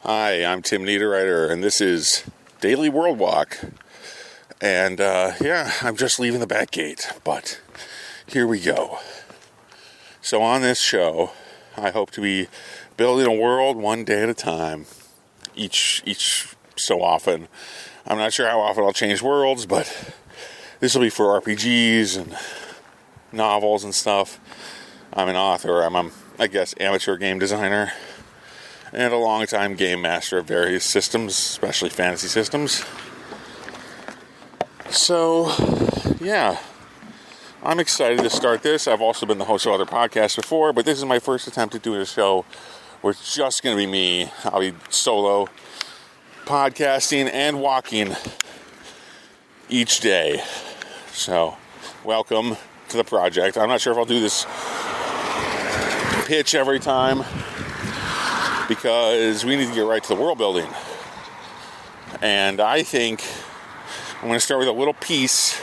Hi, I'm Tim Niederreiter, and this is Daily World Walk. And I'm just leaving the back gate, but here we go. So on this show, I hope to be building a world one day at a time, each so often. I'm not sure how often I'll change worlds, but this will be for RPGs and novels and stuff. I'm an author. I'm amateur game designer and a long-time game master of various systems, especially fantasy systems. So, yeah, I'm excited to start this. I've also been the host of other podcasts before, but this is my first attempt at doing a show where it's just going to be me. I'll be solo podcasting and walking each day. So, welcome to the project. I'm not sure if I'll do this pitch every time, because we need to get right to the world building. And I think I'm going to start with a little piece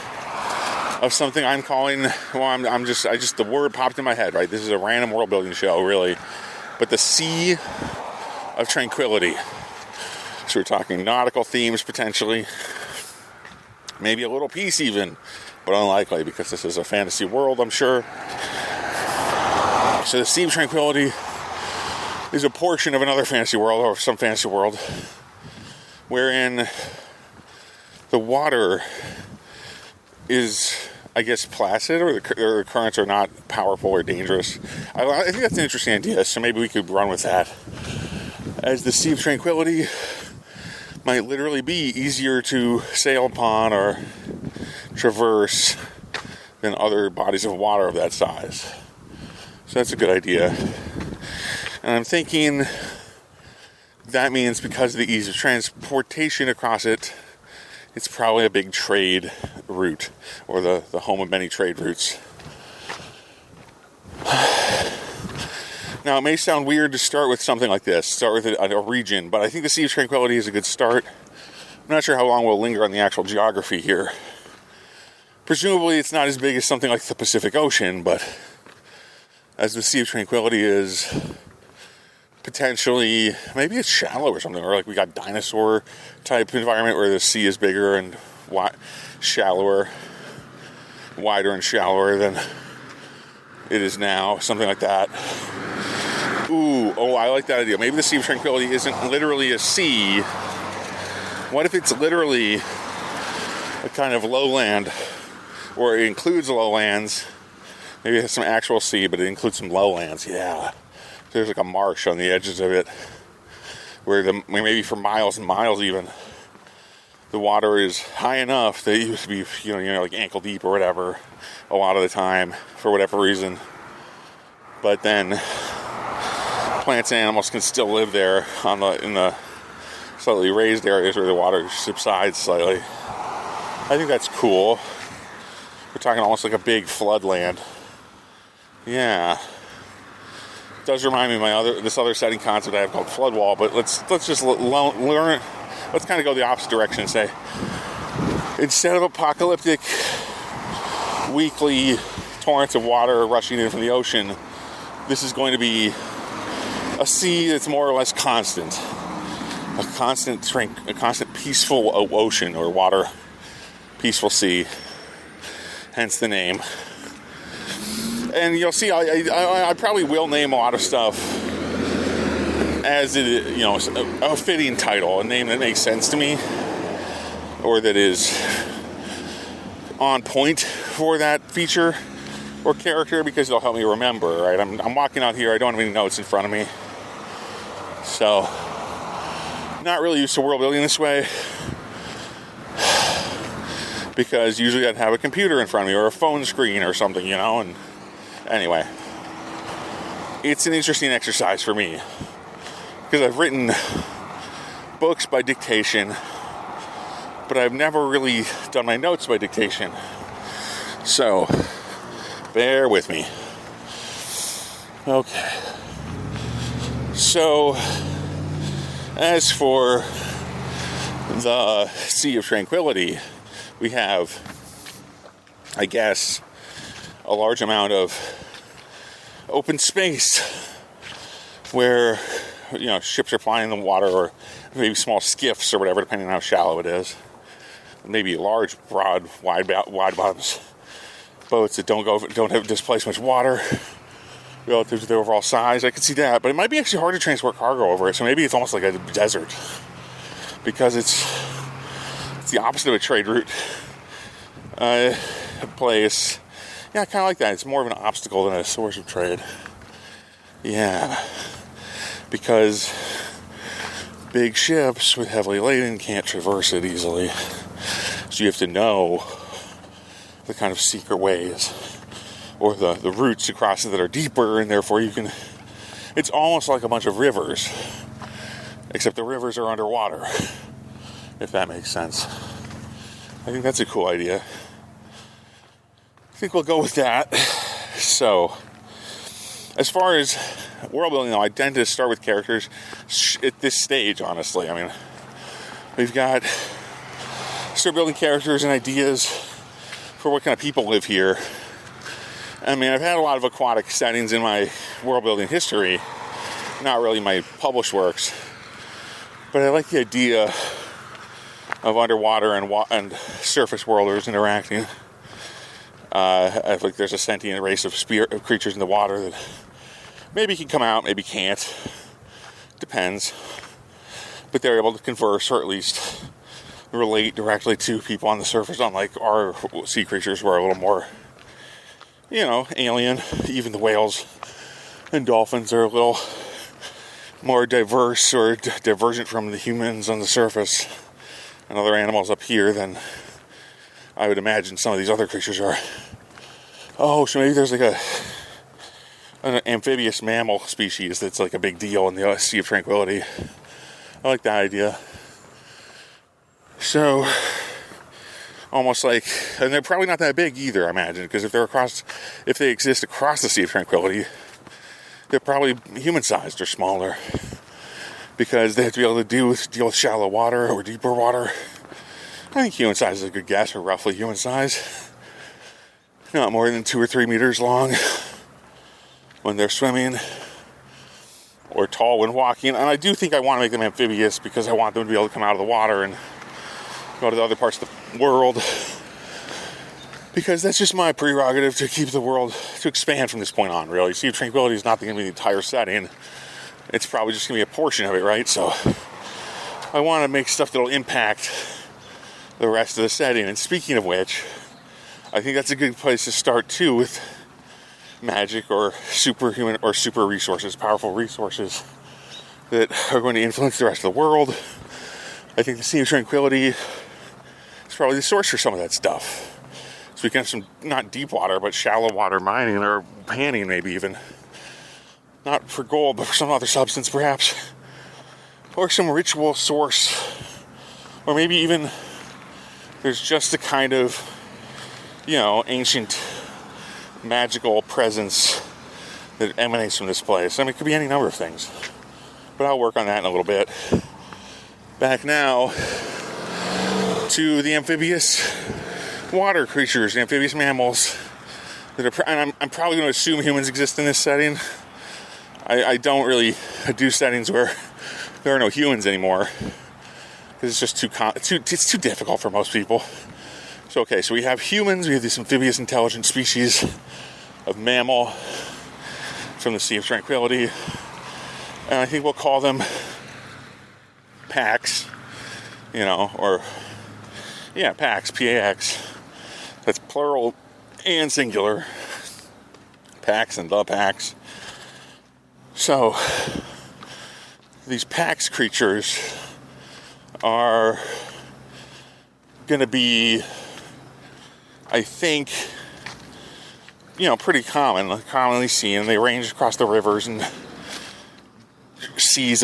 of something I'm calling, the word popped in my head, right? This is a random world building show, really. But the Sea of Tranquility. So we're talking nautical themes, potentially. Maybe a little piece even, but unlikely, because this is a fantasy world, I'm sure. So the Sea of Tranquility is a portion of another fantasy world, or some fantasy world, wherein the water is, I guess, placid, or the currents are not powerful or dangerous. I think that's an interesting idea, so maybe we could run with that. As the Sea of Tranquility might literally be easier to sail upon or traverse than other bodies of water of that size. So that's a good idea. And I'm thinking that means because of the ease of transportation across it, it's probably a big trade route, or the home of many trade routes. Now, it may sound weird to start with something like this, start with a region, but I think the Sea of Tranquility is a good start. I'm not sure how long we'll linger on the actual geography here. Presumably, it's not as big as something like the Pacific Ocean, but as the Sea of Tranquility is potentially, maybe it's shallow or something, or like we got dinosaur type environment where the sea is bigger and wider and shallower than it is now, something like that. I like that idea. Maybe the Sea of Tranquility isn't literally a sea. What if it's literally a kind of lowland, or it includes lowlands? Maybe it has some actual sea, but it includes some lowlands. Yeah. There's like a marsh on the edges of it, where maybe for miles and miles even, the water is high enough that it used to be, like ankle deep or whatever, a lot of the time, for whatever reason. But then plants and animals can still live there in the slightly raised areas where the water subsides slightly. I think that's cool. We're talking almost like a big floodland. Yeah. It does remind me of this other setting concept I have called flood wall, but let's just learn. Let's kind of go the opposite direction and say, instead of apocalyptic weekly torrents of water rushing in from the ocean, this is going to be a sea that's more or less constant, a constant peaceful ocean, or water, peaceful sea, hence the name. And you'll see, I probably will name a lot of stuff as a fitting title, a name that makes sense to me, or that is on point for that feature or character, because it'll help me remember, right? I'm walking out here, I don't have any notes in front of me, so not really used to world building this way, because usually I'd have a computer in front of me, or a phone screen or something, and anyway, it's an interesting exercise for me, because I've written books by dictation, but I've never really done my notes by dictation. So, bear with me. Okay. So, as for the Sea of Tranquility, we have, I guess, a large amount of open space where ships are flying in the water, or maybe small skiffs or whatever, depending on how shallow it is. Maybe large, broad, wide bottoms boats that don't displace much water relative to the overall size. I could see that, but it might be actually hard to transport cargo over it. So maybe it's almost like a desert, because it's the opposite of a trade route place. Yeah, kind of like that. It's more of an obstacle than a source of trade. Yeah, because big ships with heavily laden can't traverse it easily. So you have to know the kind of secret ways, or the routes across it that are deeper, and therefore it's almost like a bunch of rivers, except the rivers are underwater, if that makes sense. I think that's a cool idea. I think we'll go with that. So, as far as world building, though, I tend to start with characters at this stage, honestly. I mean, we've got start building characters and ideas for what kind of people live here. I mean, I've had a lot of aquatic settings in my world building history, not really my published works, but I like the idea of underwater and surface worlders interacting. I think there's a sentient race of creatures in the water that maybe can come out, maybe can't. Depends. But they're able to converse, or at least relate directly to people on the surface, unlike our sea creatures who are a little more, alien. Even the whales and dolphins are a little more diverse or divergent from the humans on the surface and other animals up here than I would imagine some of these other creatures are. Oh, so maybe there's like an amphibious mammal species that's like a big deal in the Sea of Tranquility. I like that idea. So, almost like, and they're probably not that big either, I imagine, because if they exist across the Sea of Tranquility, they're probably human-sized or smaller, because they have to be able to deal with shallow water or deeper water. I think human size is a good guess, or roughly human size. Not more than 2 or 3 meters long when they're swimming, or tall when walking. And I do think I want to make them amphibious, because I want them to be able to come out of the water and go to the other parts of the world, because that's just my prerogative to keep the world, to expand from this point on, really. Sea of Tranquility is not going to be the entire setting. It's probably just going to be a portion of it, right? So I want to make stuff that'll impact the rest of the setting. And speaking of which, I think that's a good place to start too, with magic or superhuman or super resources, powerful resources that are going to influence the rest of the world. I think the Sea of Tranquility is probably the source for some of that stuff. So we can have some, not deep water, but shallow water mining, or panning maybe even. Not for gold, but for some other substance perhaps. Or some ritual source. Or maybe even there's just a kind of, ancient magical presence that emanates from this place. I mean, it could be any number of things. But I'll work on that in a little bit. Back now to the amphibious water creatures, the amphibious mammals that are, and I'm probably going to assume humans exist in this setting. I don't really do settings where there are no humans anymore, because it's just it's too difficult for most people. So we have humans, we have these amphibious intelligent species of mammal from the Sea of Tranquility, and I think we'll call them Pax, Pax, P-A-X. That's plural and singular. Pax and the Pax. So, these Pax creatures are going to be, I think, pretty commonly seen. They range across the rivers and seas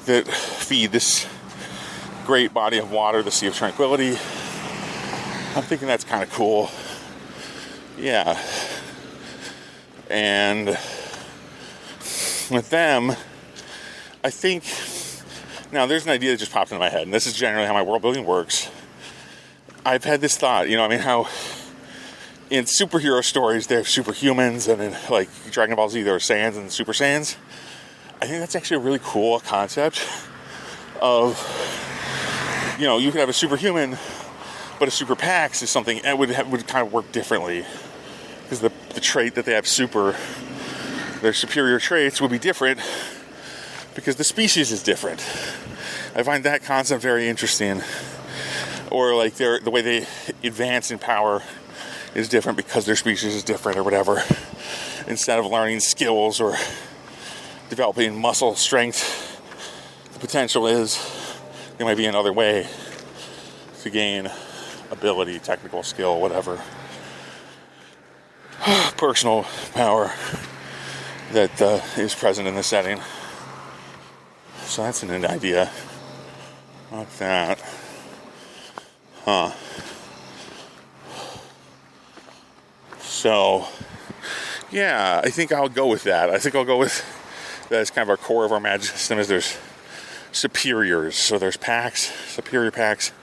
that feed this great body of water, the Sea of Tranquility. I'm thinking that's kind of cool. Yeah. And with them, I think, now there's an idea that just popped into my head, and this is generally how my world building works. I've had this thought, how in superhero stories they have superhumans, and in like Dragon Ball Z there are Saiyans and Super Saiyans. I think that's actually a really cool concept of, you could have a superhuman, but a super PAX is something that would kind of work differently. Because the trait that they have their superior traits would be different because the species is different. I find that concept very interesting. Or like the way they advance in power is different because their species is different or whatever. Instead of learning skills or developing muscle strength, the potential is there might be another way to gain ability, technical skill, whatever. Personal power that is present in the setting. So that's a neat idea. Like that. So, yeah, I think I'll go with that. I think I'll go with that as kind of our core of our magic system is there's superiors. So there's PAX, superior PAX,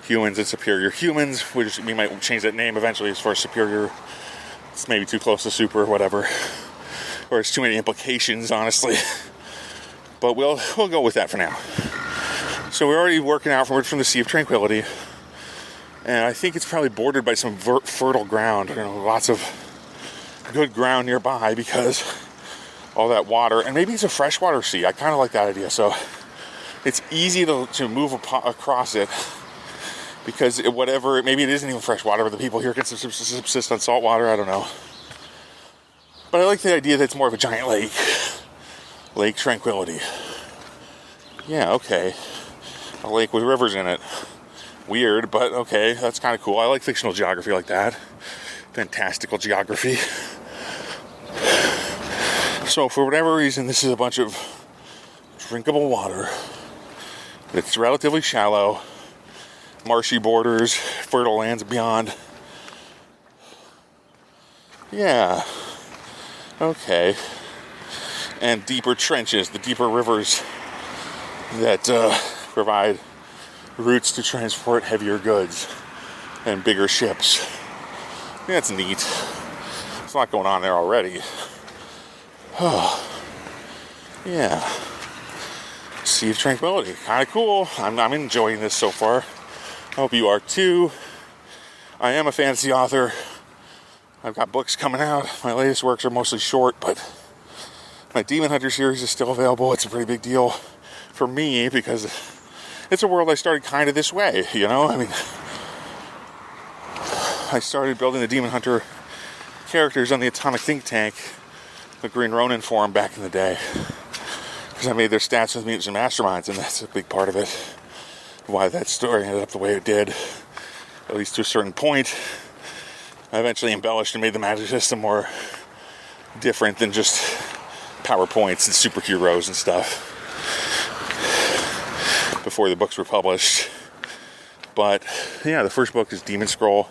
humans and superior humans, which we might change that name eventually as far as superior. It's maybe too close to super, whatever. Or it's too many implications, honestly. But we'll go with that for now. So we're already working outward from the Sea of Tranquility. And I think it's probably bordered by some fertile ground. Lots of good ground nearby because all that water. And maybe it's a freshwater sea. I kind of like that idea. So it's easy to move across it. Because maybe it isn't even freshwater, but the people here can subsist on salt water. I don't know. But I like the idea that it's more of a giant lake. Lake Tranquility. Yeah, okay. A lake with rivers in it. Weird, but okay, that's kind of cool. I like fictional geography like that. Fantastical geography. So for whatever reason, this is a bunch of drinkable water. It's relatively shallow. Marshy borders, fertile lands beyond. Yeah. Okay. And deeper trenches, the deeper rivers that provide routes to transport heavier goods and bigger ships. That's neat. There's a lot going on there already. Yeah. Sea of Tranquility. Kind of cool. I'm enjoying this so far. I hope you are too. I am a fantasy author. I've got books coming out. My latest works are mostly short, but my Demon Hunter series is still available. It's a pretty big deal for me because it's a world I started kind of this way, I started building the Demon Hunter characters on the Atomic Think Tank, the Green Ronin forum back in the day. Because I made their stats with Mutants and Masterminds, and that's a big part of it. Why that story ended up the way it did, at least to a certain point. I eventually embellished and made the magic system more different than just PowerPoints and superheroes and stuff before the books were published. But yeah, the first book is Demon Scroll,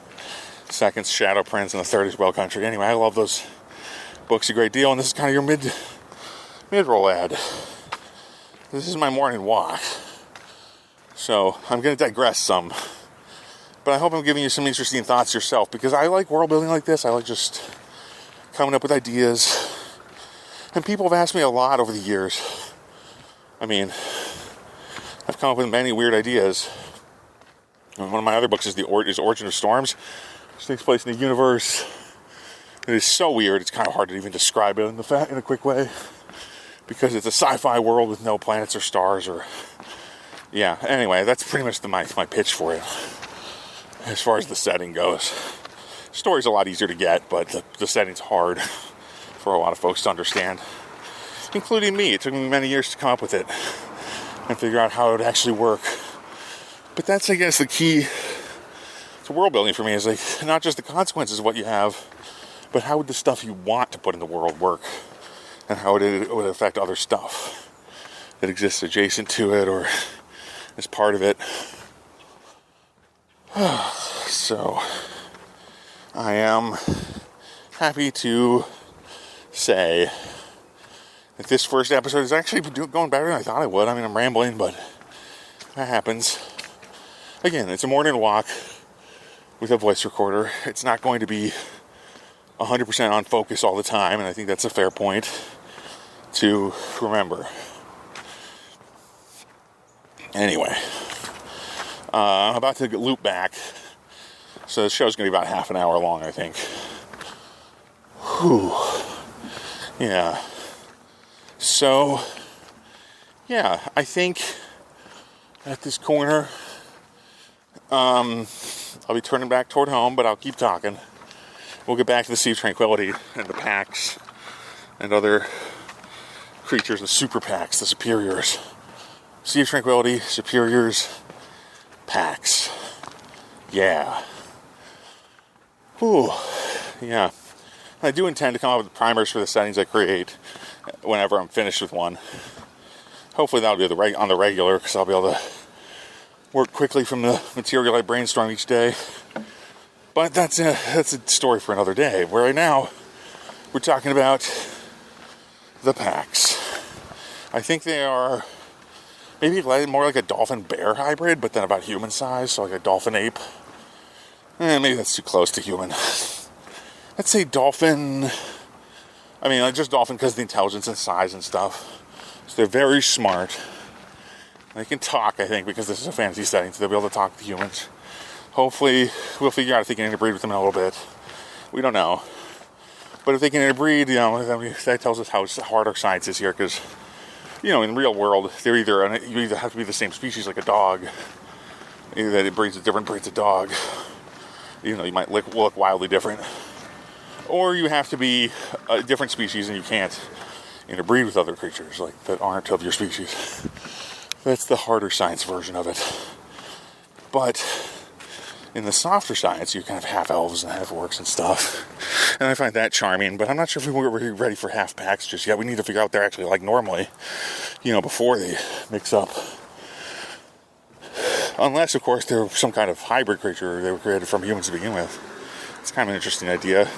the second's Shadow Prince, and the third is Well Country. Anyway, I love those books a great deal, and this is kind of your mid-roll ad. This is my morning walk. So I'm going to digress some. But I hope I'm giving you some interesting thoughts yourself, because I like world building like this. I like just coming up with ideas. And people have asked me a lot over the years. I've come up with many weird ideas. And one of my other books is Origin of Storms, which takes place in a universe. It is so weird, it's kind of hard to even describe it in a quick way. Because it's a sci-fi world with no planets or stars or... Yeah, anyway, that's pretty much my pitch for it. As far as the setting goes. The story's a lot easier to get, but the setting's hard for a lot of folks to understand. Including me. It took me many years to come up with it. And figure out how it would actually work. But that's, I guess, the key to world building for me. Is not just the consequences of what you have, but how would the stuff you want to put in the world work? And how it would affect other stuff that exists adjacent to it or as part of it. So, I am happy to say that this first episode is actually going better than I thought it would. I'm rambling, but that happens. Again, it's a morning walk with a voice recorder. It's not going to be 100% on focus all the time, and I think that's a fair point. to remember. Anyway, I'm about to loop back. So the show's going to be about half an hour long, I think. Whew. Yeah. So, yeah, I think at this corner, I'll be turning back toward home, but I'll keep talking. We'll get back to the Sea of Tranquility and the Pax and other creatures, the super Pax, the superiors. Sea of Tranquility, superiors, Pax. Yeah. Ooh. Yeah. I do intend to come up with primers for the settings I create whenever I'm finished with one. Hopefully that'll be on the regular, because I'll be able to work quickly from the material I brainstorm each day. But that's a story for another day. Where right now, we're talking about the Pax. I think they are maybe more like a dolphin-bear hybrid, but then about human size, so like a dolphin-ape. Maybe that's too close to human. Let's say dolphin. I mean, like just dolphin because of the intelligence and size and stuff. So they're very smart. They can talk, I think, because this is a fantasy setting, so they'll be able to talk to humans. Hopefully, we'll figure out if they can interbreed with them in a little bit. We don't know. But if they can interbreed, that tells us how hard our science is here, because, in the real world, you either have to be the same species like a dog, either that it breeds a different breeds of dog, you might look wildly different, or you have to be a different species and you can't interbreed with other creatures that aren't of your species. That's the harder science version of it. But in the softer science, you kind of half elves and half orcs and stuff. And I find that charming, but I'm not sure if we're really ready for half packs just yet. We need to figure out what they're actually like normally, before they mix up. Unless, of course, they're some kind of hybrid creature they were created from humans to begin with. It's kind of an interesting idea.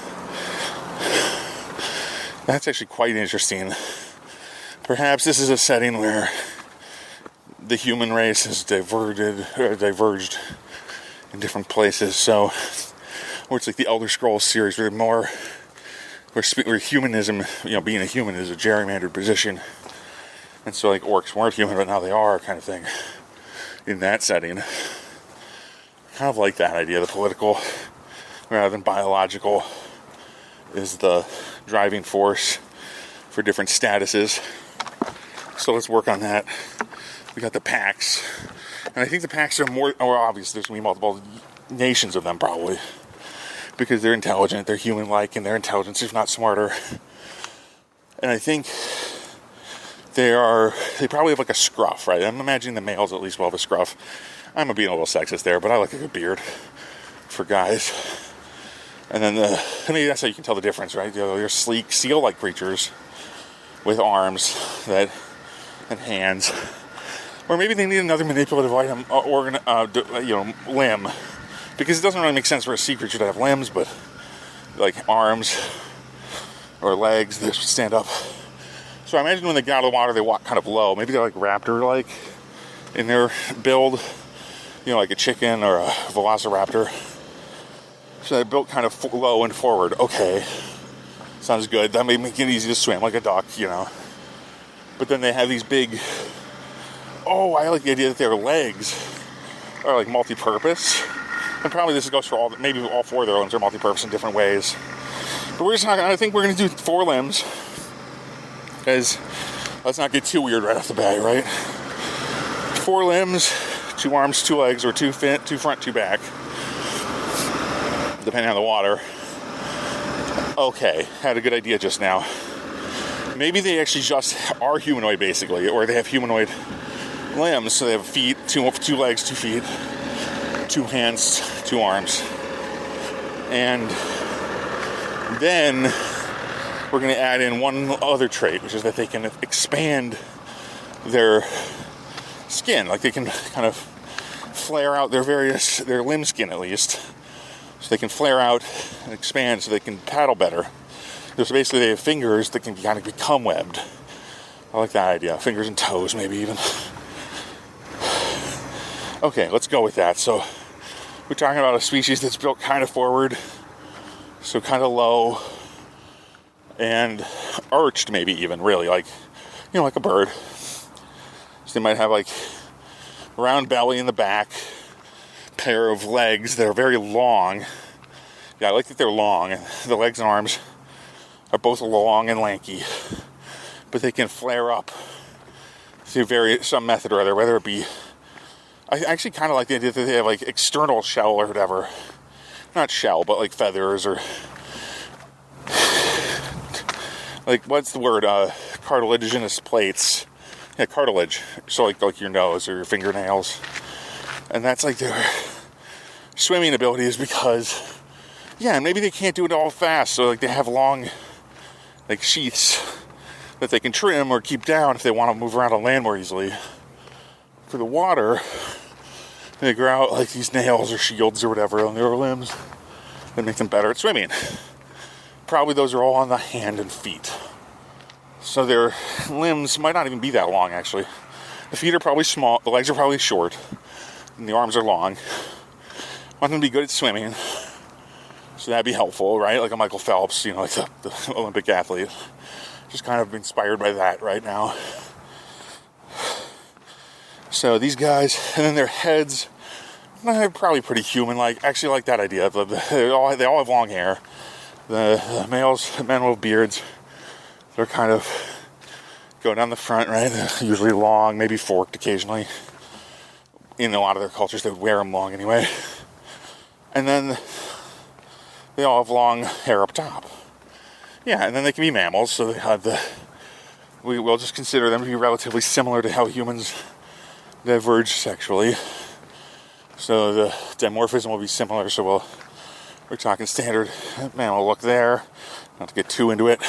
That's actually quite interesting. Perhaps this is a setting where the human race has diverged in different places. So, where it's like the Elder Scrolls series, where humanism, being a human is a gerrymandered position. And so, like, orcs weren't human, but now they are, kind of thing. In that setting, kind of like that idea. The political, rather than biological, is the driving force for different statuses. So let's work on that. We got the Pax, and I think the Pax are more obvious. There's going to be multiple nations of them, probably, because they're intelligent, they're human-like, and their intelligence is not smarter. And I think they probably have like a scruff, right? I'm imagining the males at least will have a scruff. I'm being a little sexist there, but I like a good beard for guys. And then that's how you can tell the difference, right? They're sleek, seal-like creatures with arms and hands. Or maybe they need another manipulative item, limb. Because it doesn't really make sense for a sea creature to have limbs, but like arms or legs that stand up. So I imagine when they get out of the water, they walk kind of low. Maybe they're like raptor-like in their build, like a chicken or a velociraptor. So they're built kind of low and forward. Okay, sounds good. That may make it easy to swim like a duck, But then they have these big. Oh, I like the idea that their legs are like multi-purpose. And probably this goes for maybe all four of their limbs are multi-purpose in different ways. But I think we're going to do 4 limbs. Because let's not get too weird right off the bat, right? 4 limbs, 2 arms, 2 legs, or 2 front, 2 back. Depending on the water. Okay, had a good idea just now. Maybe they actually just are humanoid, basically, or they have humanoid limbs, so they have feet, 2 legs, 2 feet, 2 hands, 2 arms. And then we're going to add in one other trait, which is that they can expand their skin. Like they can kind of flare out their limb skin at least. So they can flare out and expand so they can paddle better. So basically they have fingers that can kind of become webbed. I like that idea. Fingers and toes maybe even. Okay, let's go with that. So we're talking about a species that's built kind of forward. So kind of low. And arched maybe even, really. Like like a bird. So they might have like round belly in the back, pair of legs that are very long. Yeah, I like that they're long. The legs and arms are both long and lanky, but they can flare up through some method or other, whether it be, I actually kind of like the idea that they have like external shell or whatever. Not shell, but like feathers or like, what's the word? Cartilaginous plates. Yeah, cartilage. So like your nose or your fingernails. And that's like their swimming ability is because, yeah, maybe they can't do it all fast. So like they have long like sheaths that they can trim or keep down if they want to move around on land more easily. For the water, they grow out like these nails or shields or whatever on their limbs that make them better at swimming. Probably those are all on the hand and feet. So their limbs might not even be that long, actually. The feet are probably small, the legs are probably short, and the arms are long. I want them to be good at swimming, so that'd be helpful, right? Like a Michael Phelps, like the Olympic athlete. Just kind of inspired by that right now. So these guys, and then their heads, they're probably pretty human-like. Actually, I like that idea. They all have long hair. The men with beards, they're kind of go down the front, right? They're usually long, maybe forked occasionally. In a lot of their cultures, they would wear them long anyway. And then they all have long hair up top. Yeah, and then they can be mammals, so they have we will just consider them to be relatively similar to how humans diverge sexually. So the dimorphism will be similar, so we're talking standard mammal look there. Not to get too into it.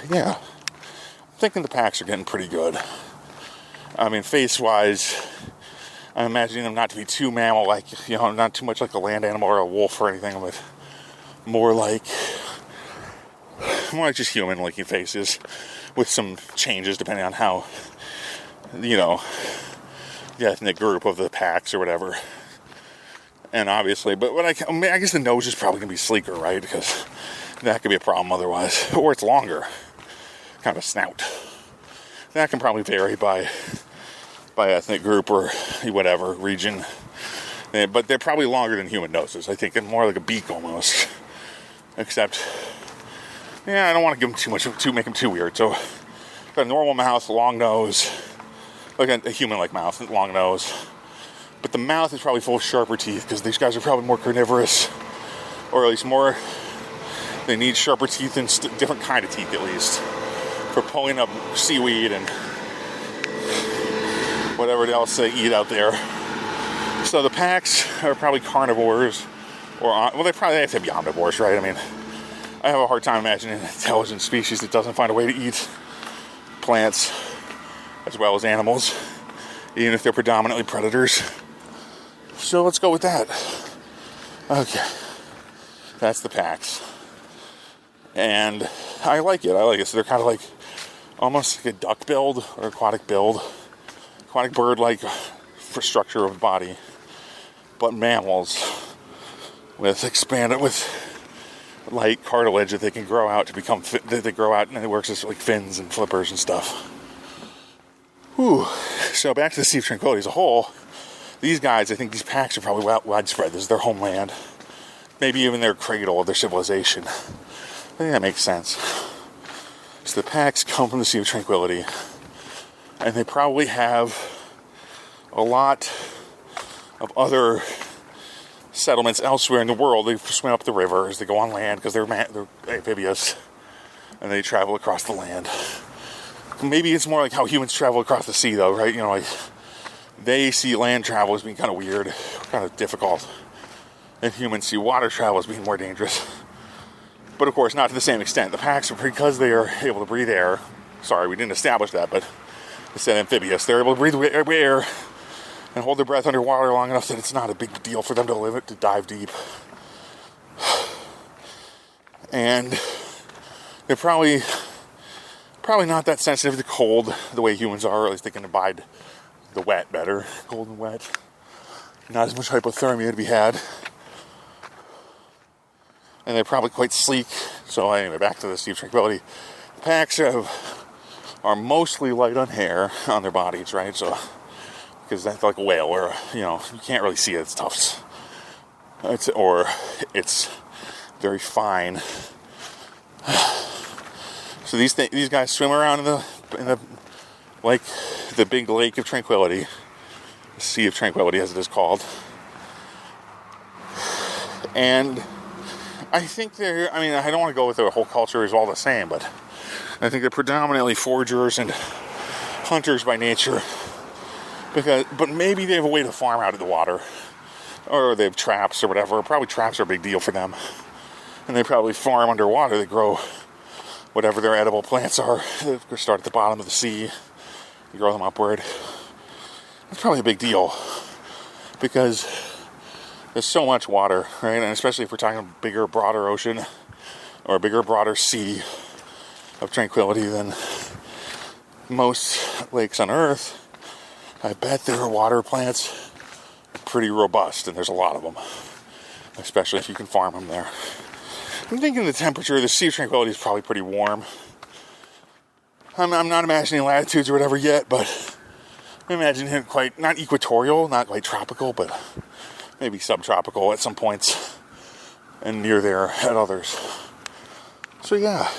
Yeah. I'm thinking the packs are getting pretty good. I mean, face-wise, I'm imagining them not to be too mammal-like, not too much like a land animal or a wolf or anything, but more like just human-looking faces with some changes depending on how, the ethnic group of the packs or whatever. And obviously, but I guess the nose is probably going to be sleeker, right? Because that could be a problem otherwise. Or it's longer. Kind of a snout. That can probably vary by ethnic group or whatever region. But they're probably longer than human noses, I think, and more like a beak almost. Except, I don't want to give them too much, make them too weird. So, got a normal mouth, long nose, like a human-like mouth, long nose. But the mouth is probably full of sharper teeth because these guys are probably more carnivorous, or at least more. They need sharper teeth and different kind of teeth, at least, for pulling up seaweed and whatever else they eat out there. So the packs are probably carnivores, they probably have to be omnivores, right? I mean, I have a hard time imagining an intelligent species that doesn't find a way to eat plants as well as animals, even if they're predominantly predators. So let's go with that. Okay. That's the packs. And I like it. So they're kind of like almost like a duck build or aquatic bird-like structure of the body, but mammals with light cartilage that they can grow out to become they grow out, and it works as like fins and flippers and stuff. Whew. So back to the Sea of Tranquility as a whole. These guys, I think these packs are probably widespread. This is their homeland. Maybe even their cradle of their civilization. I think that makes sense. So the packs come from the Sea of Tranquility. And they probably have a lot of other settlements elsewhere in the world. They swim up the rivers, they go on land because they're amphibious, and they travel across the land. Maybe it's more like how humans travel across the sea, though, right? Like they see land travel as being kind of weird, kind of difficult, and humans see water travel as being more dangerous. But of course, not to the same extent. The packs, because they are able to breathe air. Sorry, we didn't establish that, but it's amphibious. They're able to breathe air and hold their breath underwater long enough that it's not a big deal for them to dive deep. And they're probably not that sensitive to cold the way humans are, or at least they can abide the wet better. Cold and wet. Not as much hypothermia to be had. And they're probably quite sleek. So anyway, back to the Sea of Tranquility. packs are mostly light on hair on their bodies, right? So, because that's like a whale, where you can't really see its tufts. It's very fine. So these guys swim around in the like the big lake of tranquility, the Sea of Tranquility, as it is called. And I think I don't want to go with the whole culture is all the same, but I think they're predominantly foragers and hunters by nature. But maybe they have a way to farm out of the water, or they have traps or whatever. Probably traps are a big deal for them, and they probably farm underwater. They grow whatever their edible plants are. They start at the bottom of the sea, you grow them upward. That's probably a big deal because there's so much water, right? And especially if we're talking a bigger, broader ocean or a bigger, broader sea of tranquility than most lakes on Earth, I bet their water plants are pretty robust, and there's a lot of them, especially if you can farm them there. I'm thinking the temperature of the Sea of Tranquility is probably pretty warm. I'm not imagining latitudes or whatever yet, but I imagine it quite, not equatorial, not quite tropical, but maybe subtropical at some points, and near there at others. So yeah.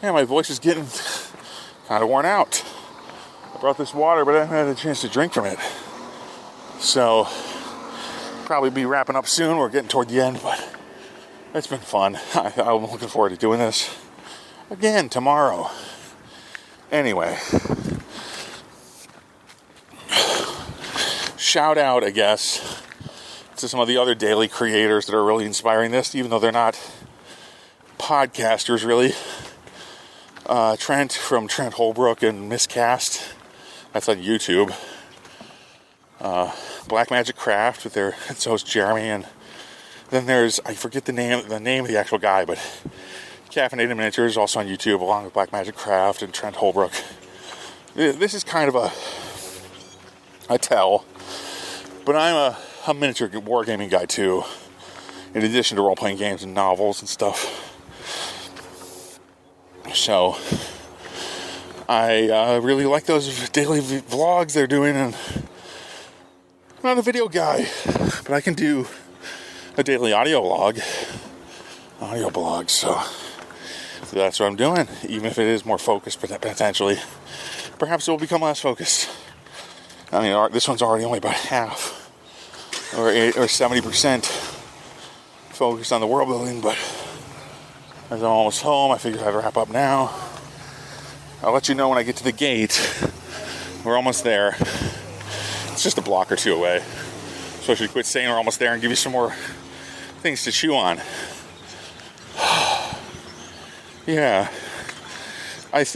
My voice is getting kind of worn out. I brought this water, but I haven't had a chance to drink from it. So, probably be wrapping up soon. We're getting toward the end, but it's been fun. I'm looking forward to doing this again tomorrow. Anyway, shout out, I guess, to some of the other daily creators that are really inspiring this, even though they're not podcasters, really. Trent from Trent Holbrook and Miscast, that's on YouTube. Black Magic Craft with its host Jeremy, and then there's, I forget the name of the actual guy, but Caffeinated Miniatures, also on YouTube, along with Black Magic Craft and Trent Holbrook. This is kind of a tell, but I'm a miniature wargaming guy too, in addition to role-playing games and novels and stuff. So I really like those daily vlogs they're doing, and I'm not a video guy, but I can do a daily audio blog, so that's what I'm doing, even if it is more focused, but potentially, perhaps it will become less focused. I mean, this one's already only about half, or 70% focused on the world building, but as I'm almost home, I figured I'd wrap up now. I'll let you know when I get to the gate. We're almost there. It's just a block or two away. So I should quit saying we're almost there and give you some more things to chew on. Yeah. I've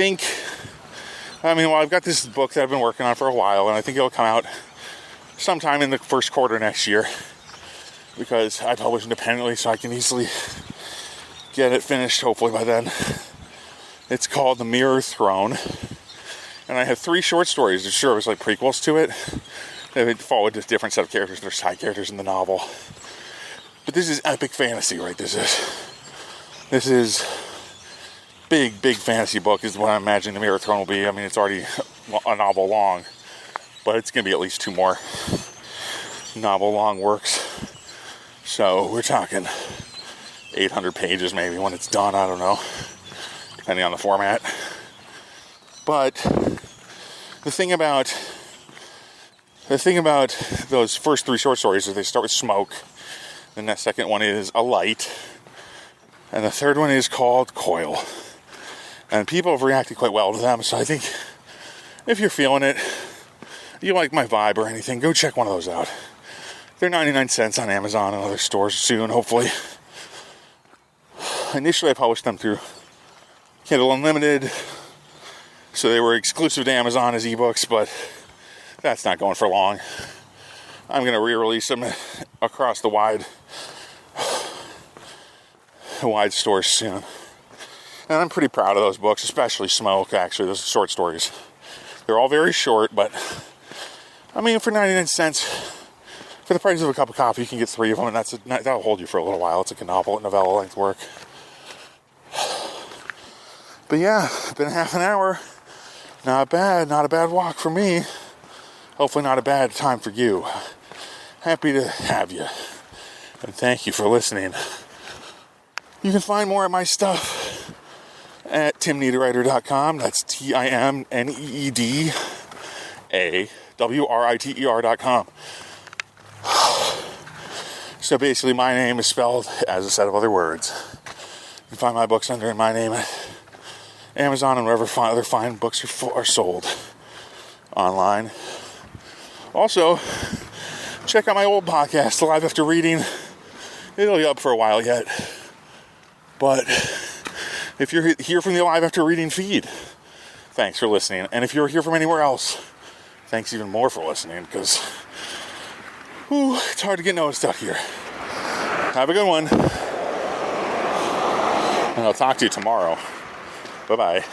got this book that I've been working on for a while, and I think it'll come out sometime in the first quarter next year, because I publish independently, so I can easily get it finished, hopefully by then. It's called The Mirror Throne, and I have 3 short stories that serve as like prequels to it. They follow a different set of characters. They're side characters in the novel, but this is epic fantasy, right? This is big fantasy book is what I'm imagining The Mirror Throne will be. I mean, it's already a novel long, but it's going to be at least 2 more novel long works. So we're talking 800 pages maybe when it's done. I don't know, depending on the format. But the thing about those first 3 short stories is they start with smoke. Then that second one is a light. And the third one is called Coil. And people have reacted quite well to them. So I think if you're feeling it, you like my vibe or anything, go check one of those out. They're 99 cents on Amazon and other stores soon, hopefully. Initially, I published them through Kindle Unlimited, so they were exclusive to Amazon as ebooks, but that's not going for long. I'm going to re-release them across the wide stores soon. And I'm pretty proud of those books, especially Smoke, actually, those short stories. They're all very short, but, I mean, for 99 cents, For the price of a cup of coffee, you can get 3 of them, and that'll hold you for a little while. It's a novella length work. But yeah, it's been half an hour. Not bad. Not a bad walk for me. Hopefully not a bad time for you. Happy to have you. And thank you for listening. You can find more of my stuff at timneedawriter.com. That's TIMNEEDAWRITER.com. So basically, my name is spelled as a set of other words. You can find my books under my name at Amazon and wherever other fine books are sold online. Also, check out my old podcast, Live After Reading. It'll be up for a while yet. But if you're here from the Live After Reading feed, thanks for listening. And if you're here from anywhere else, thanks even more for listening, because it's hard to get noticed out here. Have a good one. And I'll talk to you tomorrow. Bye-bye.